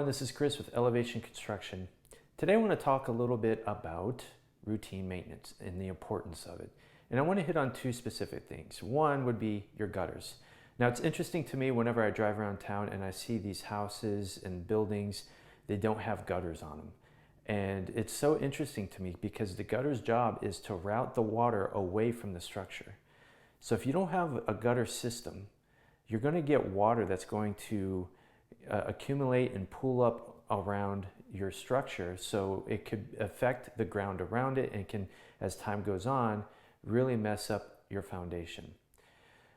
everyone, this is Chris with Elevation Construction. Today I want to talk a little bit about routine maintenance and the importance of it. And I want to hit on two specific things. One would be your gutters. Now it's interesting to me whenever I drive around town and I see these houses and buildings, they don't have gutters on them. And it's so interesting to me because the gutter's job is to route the water away from the structure. So if you don't have a gutter system, you're going to get water that's going to accumulate and pool up around your structure, so it could affect the ground around it and can, as time goes on, really mess up your foundation.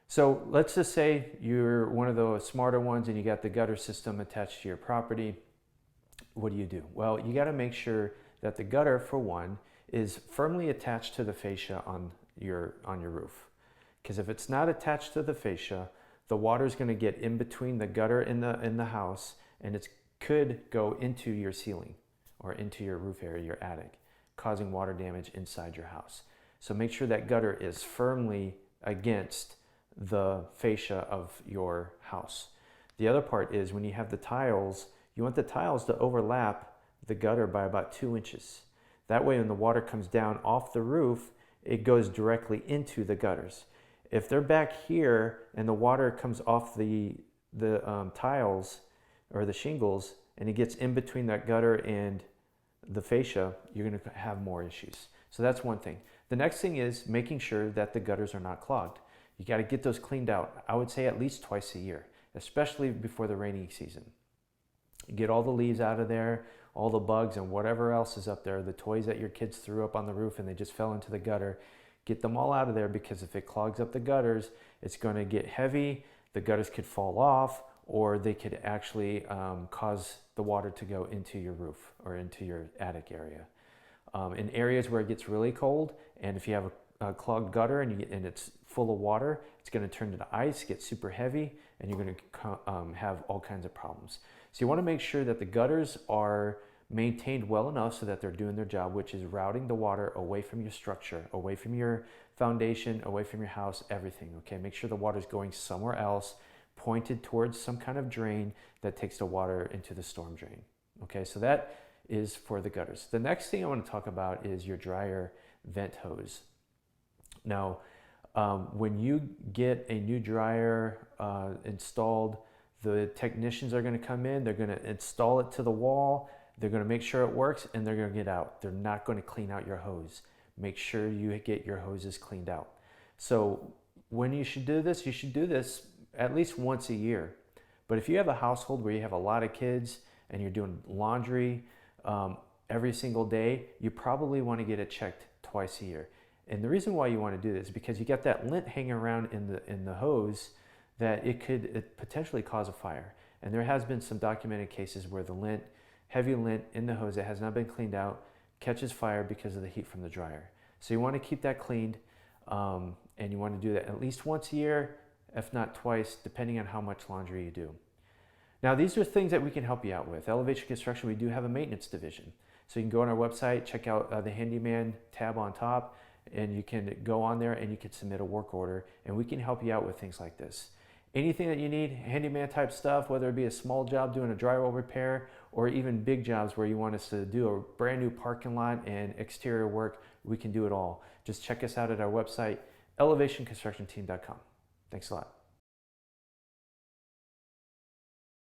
So let's just say you're one of the smarter ones and you got the gutter system attached to your property. What do? Well, you got to make sure that the gutter, for one, is firmly attached to the fascia on your roof. Because if it's not attached to the fascia, the water is going to get in between the gutter in the house, and it could go into your ceiling or into your roof area, your attic, causing water damage inside your house. So make sure that gutter is firmly against the fascia of your house. The other part is when you have the tiles, you want the tiles to overlap the gutter by about 2 inches. That way when the water comes down off the roof, it goes directly into the gutters. If they're back here and the water comes off the tiles or the shingles and it gets in between that gutter and the fascia, you're going to have more issues. So that's one thing. The next thing is making sure that the gutters are not clogged. You got to get those cleaned out. I would say at least twice a year, especially before the rainy season. Get all the leaves out of there, all the bugs and whatever else is up there, the toys that your kids threw up on the roof and they just fell into the gutter. Get them all out of there, because if it clogs up the gutters, it's going to get heavy, the gutters could fall off, or they could actually cause the water to go into your roof or into your attic area. In areas where it gets really cold, and if you have a clogged gutter and it's full of water, it's going to turn into ice, get super heavy, and you're going to have all kinds of problems. So you want to make sure that the gutters are maintained well enough so that they're doing their job, which is routing the water away from your structure, away from your foundation, away from your house, everything. Okay, make sure the water is going somewhere else, pointed towards some kind of drain that takes the water into the storm drain. Okay, so that is for the gutters. The next thing I want to talk about is your dryer vent hose. Now, when you get a new dryer installed, the technicians are going to come in, they're going to install it to the wall, they're going to make sure it works, and they're going to get out. They're not going to clean out your hose. Make sure you get your hoses cleaned out. So when you should do this at least once a year. But if you have a household where you have a lot of kids and you're doing laundry every single day, you probably want to get it checked twice a year. And the reason why you want to do this is because you got that lint hanging around in the hose that it could potentially cause a fire. And there has been some documented cases where the heavy lint in the hose that has not been cleaned out catches fire because of the heat from the dryer. So you want to keep that cleaned, and you want to do that at least once a year, if not twice, depending on how much laundry you do. Now, these are things that we can help you out with. Elevation Construction, we do have a maintenance division. So you can go on our website, check out the handyman tab on top, and you can go on there and you can submit a work order, and we can help you out with things like this. Anything that you need, handyman type stuff, whether it be a small job doing a drywall repair or even big jobs where you want us to do a brand new parking lot and exterior work, we can do it all. Just check us out at our website, elevationconstructionteam.com. Thanks a lot.